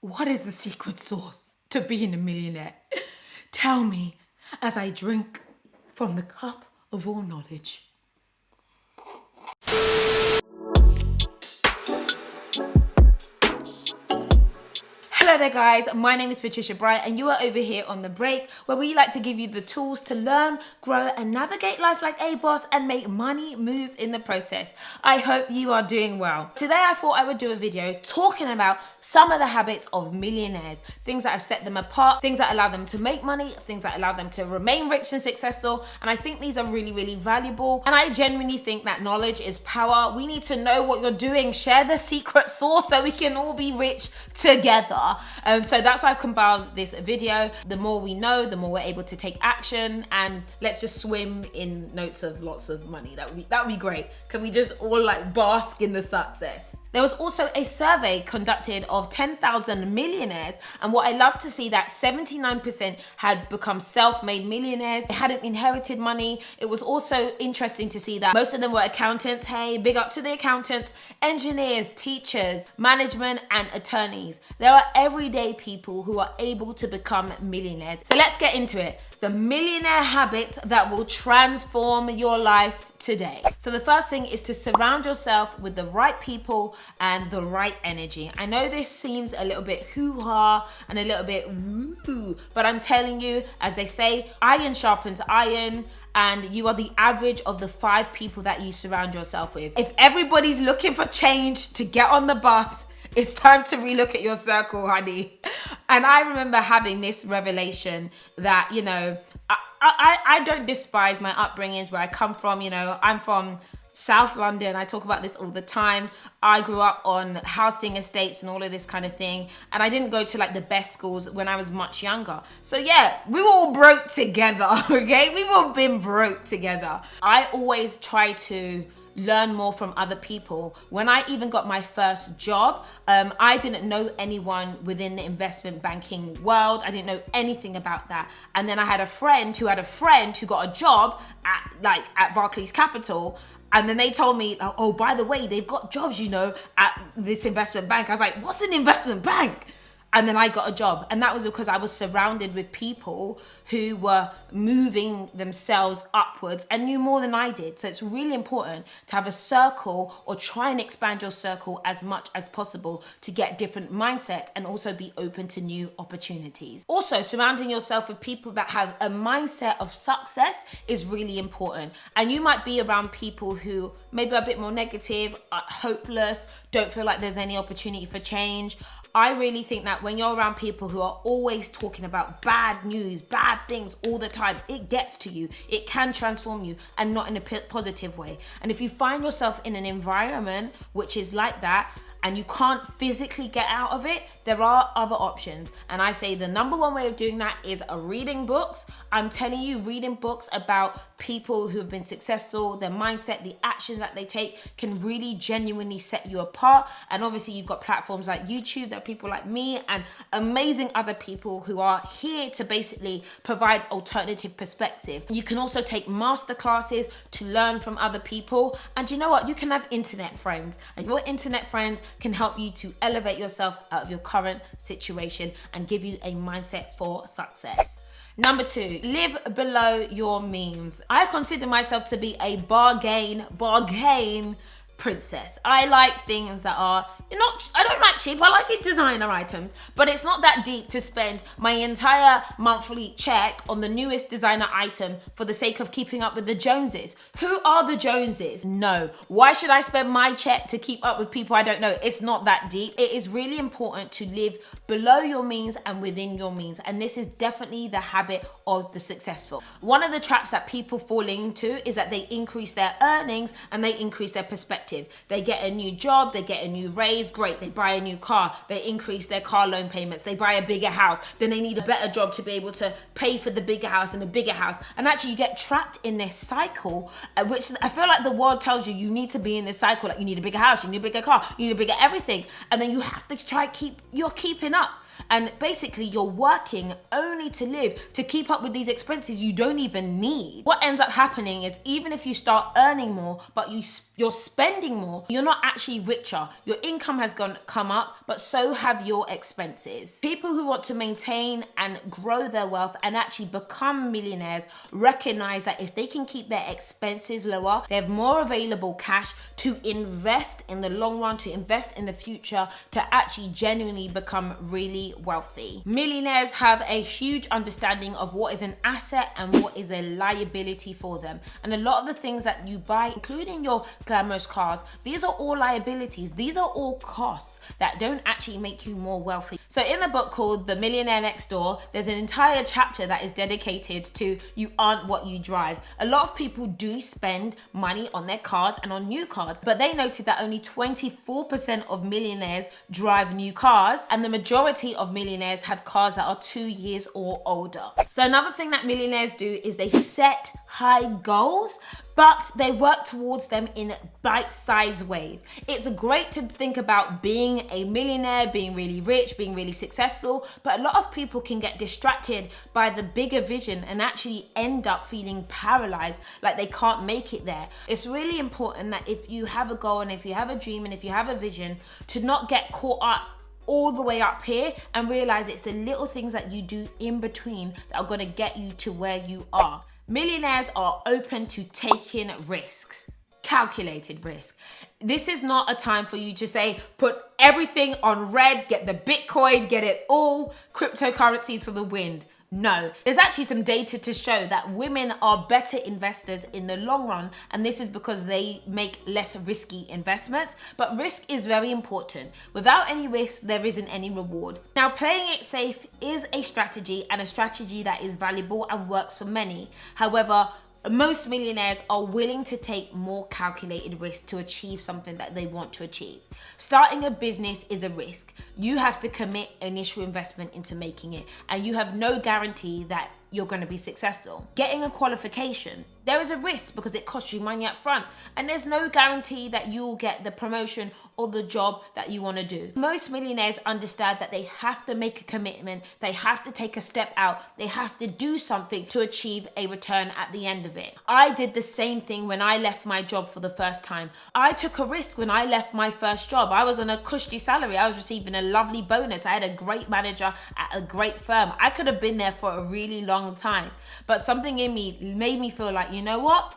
What is the secret sauce to being a millionaire? Tell me as I drink from the cup of all knowledge. Hello there guys, my name is Patricia Bright and you are over here on The Break, where we like to give you the tools to learn, grow and navigate life like a boss and make money moves in the process. I hope you are doing well. Today I thought I would do a video talking about some of the habits of millionaires, things that have set them apart, things that allow them to make money, things that allow them to remain rich and successful, and I think these are really valuable, and I genuinely think that knowledge is power. We need to know what you're doing, share the secret sauce so we can all be rich together. So that's why I've compiled this video. The more we know, the more we're able to take action, and let's just swim in notes of lots of money. That would be great. Can we just all like bask in the success? There was also a survey conducted of 10,000 millionaires, and what I love to see that 79% had become self-made millionaires. They hadn't inherited money. It was also interesting to see that most of them were accountants. Hey, big up to the accountants, engineers, teachers, management, and attorneys. There are everyday people who are able to become millionaires. So let's get into it. The millionaire habits that will transform your life today. So the first thing is to surround yourself with the right people and the right energy. I know this seems a little bit hoo-ha and a little bit woo, but I'm telling you, as they say, iron sharpens iron, and you are the average of the 5 people that you surround yourself with. If everybody's looking for change to get on the bus, it's time to relook at your circle, honey. And I remember having this revelation that, you know, I don't despise my upbringings, where I come from. You know, I'm from South London. I talk about this all the time. I grew up on housing estates and all of this kind of thing. And I didn't go to like the best schools when I was much younger. So yeah, we were all broke together, okay? We've all been broke together. I always try to learn more from other people. When I even got my first job, I didn't know anyone within the investment banking world. I didn't know anything about that. And then I had a friend who got a job at Barclays Capital. And then they told me, oh, by the way, they've got jobs, you know, at this investment bank. I was like, what's an investment bank? And then I got a job. And that was because I was surrounded with people who were moving themselves upwards and knew more than I did. So it's really important to have a circle, or try and expand your circle as much as possible to get different mindsets and also be open to new opportunities. Also, surrounding yourself with people that have a mindset of success is really important. And you might be around people who maybe are a bit more negative, hopeless, don't feel like there's any opportunity for change. I really think that when you're around people who are always talking about bad news, bad things all the time, it gets to you. It can transform you, and not in a positive way. And if you find yourself in an environment which is like that, and you can't physically get out of it, there are other options. And I say the number one way of doing that is reading books. I'm telling you, reading books about people who have been successful, their mindset, the actions that they take can really genuinely set you apart. And obviously you've got platforms like YouTube, that people like me and amazing other people who are here to basically provide alternative perspective. You can also take masterclasses to learn from other people. And you know what? You can have internet friends, and your internet friends can help you to elevate yourself out of your current situation and give you a mindset for success. Number 2, live below your means. I consider myself to be a bargain princess. I like things that are I don't like cheap. I like designer items, but it's not that deep to spend my entire monthly check on the newest designer item for the sake of keeping up with the Joneses. Who are the Joneses? No. Why should I spend my check to keep up with people I don't know? It's not that deep. It is really important to live below your means and within your means, and this is definitely the habit of the successful. One of the traps that people fall into is that they increase their earnings and they increase their perspective. They get a new job, they get a new raise, great, they buy a new car, they increase their car loan payments, they buy a bigger house, then they need a better job to be able to pay for the bigger house and a bigger house. And actually you get trapped in this cycle, which I feel like the world tells you need to be in this cycle, like you need a bigger house, you need a bigger car, you need a bigger everything. And then you have to try you're keeping up. And basically you're working only to live, to keep up with these expenses you don't even need. What ends up happening is, even if you start earning more, but you're spending spending more, you're not actually richer. Your income has come up, but so have your expenses. People who want to maintain and grow their wealth and actually become millionaires recognize that if they can keep their expenses lower, they have more available cash to invest in the long run, to invest in the future, to actually genuinely become really wealthy. Millionaires have a huge understanding of what is an asset and what is a liability for them. And a lot of the things that you buy, including your glamorous cars, these are all liabilities. These are all costs that don't actually make you more wealthy. So in the book called The Millionaire Next Door, there's an entire chapter that is dedicated to you aren't what you drive. A lot of people do spend money on their cars and on new cars, but they noted that only 24% of millionaires drive new cars, and the majority of millionaires have cars that are 2 years or older. So another thing that millionaires do is they set high goals, but they work towards them in bite-sized ways. It's great to think about being a millionaire, being really rich, being really successful, but a lot of people can get distracted by the bigger vision and actually end up feeling paralyzed, like they can't make it there. It's really important that if you have a goal and if you have a dream and if you have a vision, to not get caught up all the way up here and realize it's the little things that you do in between that are gonna get you to where you are. Millionaires are open to taking risks, calculated risk. This is not a time for you to say, put everything on red, get the Bitcoin, get it all, cryptocurrencies for the wind. No, there's actually some data to show that women are better investors in the long run, and this is because they make less risky investments. But risk is very important. Without any risk, there isn't any reward. Now, playing it safe is a strategy, and a strategy that is valuable and works for many. However, most millionaires are willing to take more calculated risk to achieve something that they want to achieve. Starting a business is a risk. You have to commit initial investment into making it, and you have no guarantee that you're going to be successful. Getting a qualification, there is a risk because it costs you money up front, and there's no guarantee that you'll get the promotion or the job that you want to do. Most millionaires understand that they have to make a commitment, they have to take a step out, they have to do something to achieve a return at the end of it. I did the same thing when I left my job for the first time. I took a risk when I left my first job. I was on a cushy salary. I was receiving a lovely bonus. I had a great manager at a great firm. I could have been there for a really long time, but something in me made me feel like, you know what,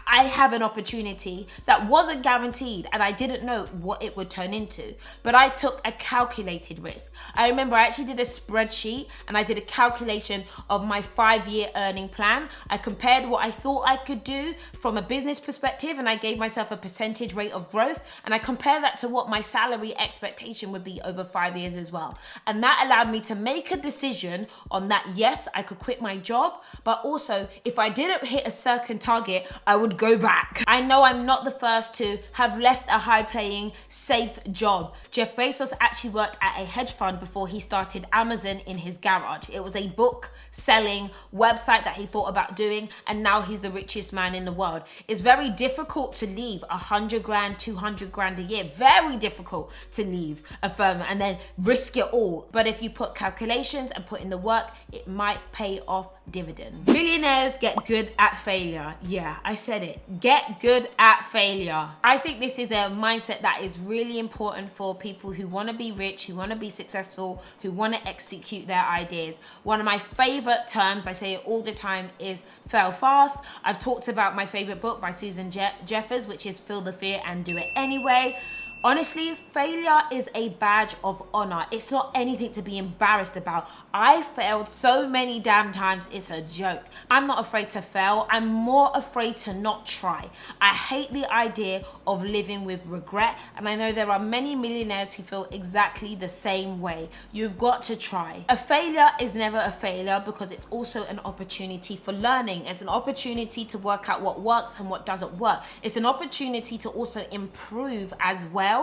I have an opportunity that wasn't guaranteed, and I didn't know what it would turn into, but I took a calculated risk. I remember I actually did a spreadsheet and I did a calculation of my 5-year earning plan. I compared what I thought I could do from a business perspective, and I gave myself a percentage rate of growth, and I compared that to what my salary expectation would be over 5 years as well. And that allowed me to make a decision on that. Yes, I could quit my job, but also if I didn't hit a certain target, I would go back. I know I'm not the first to have left a high-paying, safe job. Jeff Bezos actually worked at a hedge fund before he started Amazon in his garage. It was a book-selling website that he thought about doing, and now he's the richest man in the world. It's very difficult to leave 100 grand, 200 grand a year. Very difficult to leave a firm and then risk it all. But if you put calculations and put in the work, it might pay off dividends. Millionaires get good at failure. Yeah, I said it. Get good at failure. I think this is a mindset that is really important for people who want to be rich, who want to be successful, who want to execute their ideas. One of my favorite terms, I say it all the time, is fail fast. I've talked about my favorite book by Susan Jeffers, which is Feel the Fear and Do It Anyway. Honestly, failure is a badge of honor. It's not anything to be embarrassed about. I failed so many damn times, it's a joke. I'm not afraid to fail. I'm more afraid to not try. I hate the idea of living with regret, and I know there are many millionaires who feel exactly the same way. You've got to try. A failure is never a failure because it's also an opportunity for learning. It's an opportunity to work out what works and what doesn't work. It's an opportunity to also improve as well.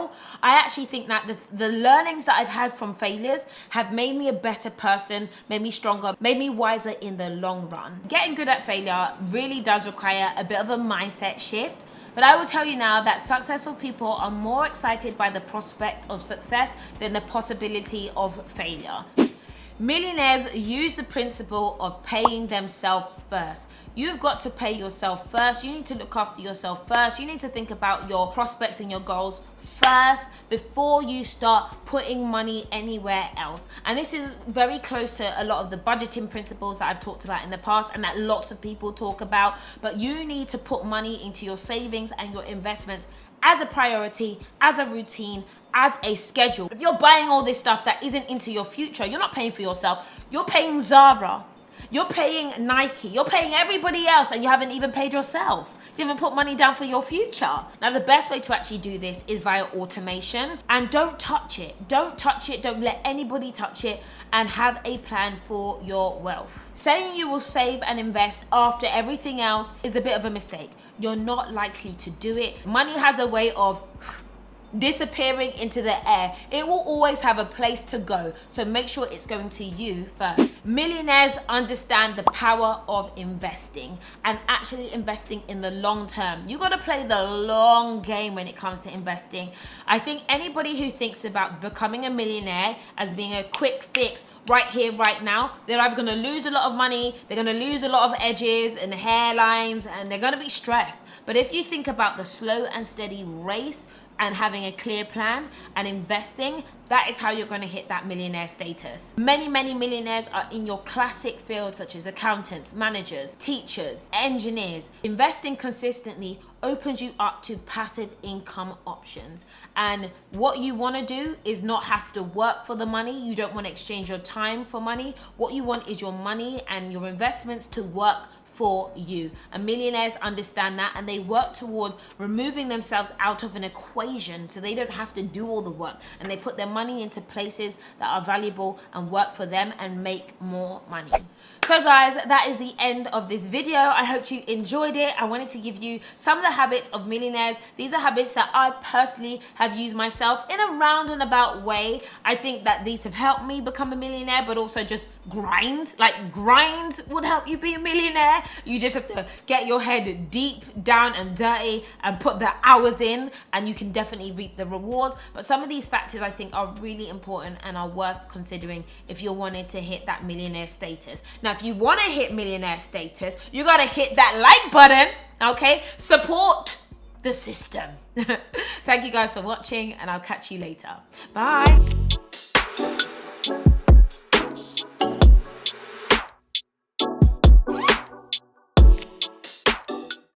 I actually think that the learnings that I've had from failures have made me a better person, made me stronger, made me wiser in the long run. Getting good at failure really does require a bit of a mindset shift. But I will tell you now that successful people are more excited by the prospect of success than the possibility of failure. Millionaires use the principle of paying themselves first. You've got to pay yourself first. You need to look after yourself first. You need to think about your prospects and your goals first before you start putting money anywhere else. And this is very close to a lot of the budgeting principles that I've talked about in the past and that lots of people talk about. But you need to put money into your savings and your investments as a priority, as a routine, as a schedule. If you're buying all this stuff that isn't into your future, you're not paying for yourself. You're paying Zara. You're paying Nike. You're paying everybody else, and you haven't even paid yourself. You haven't put money down for your future. Now, the best way to actually do this is via automation. And don't touch it. Don't touch it. Don't let anybody touch it. And have a plan for your wealth. Saying you will save and invest after everything else is a bit of a mistake. You're not likely to do it. Money has a way of disappearing into the air. It will always have a place to go, so make sure it's going to you first. Millionaires understand the power of investing and actually investing in the long term. You got to play the long game when it comes to investing. I think anybody who thinks about becoming a millionaire as being a quick fix right here, right now, they're either going to lose a lot of money, they're going to lose a lot of edges and hairlines, and they're going to be stressed. But if you think about the slow and steady race and having a clear plan and investing, that is how you're going to hit that millionaire status. Many millionaires are in your classic fields such as accountants, managers, teachers, engineers. Investing consistently opens you up to passive income options. And what you want to do is not have to work for the money. You don't want to exchange your time for money. What you want is your money and your investments to work for you. And millionaires understand that, and they work towards removing themselves out of an equation so they don't have to do all the work, and they put their money into places that are valuable and work for them and make more money. So guys, that is the end of this video. I hope you enjoyed it. I wanted to give you some of the habits of millionaires. These are habits that I personally have used myself in a roundabout way. I think that these have helped me become a millionaire, but also just grind. Like, grind would help you be a millionaire. You just have to get your head deep down and dirty and put the hours in, and you can definitely reap the rewards. But some of these factors I think are really important and are worth considering if you're wanting to hit that millionaire status. Now, if you want to hit millionaire status, you got to hit that like button, okay? Support the system. Thank you guys for watching, and I'll catch you later. Bye.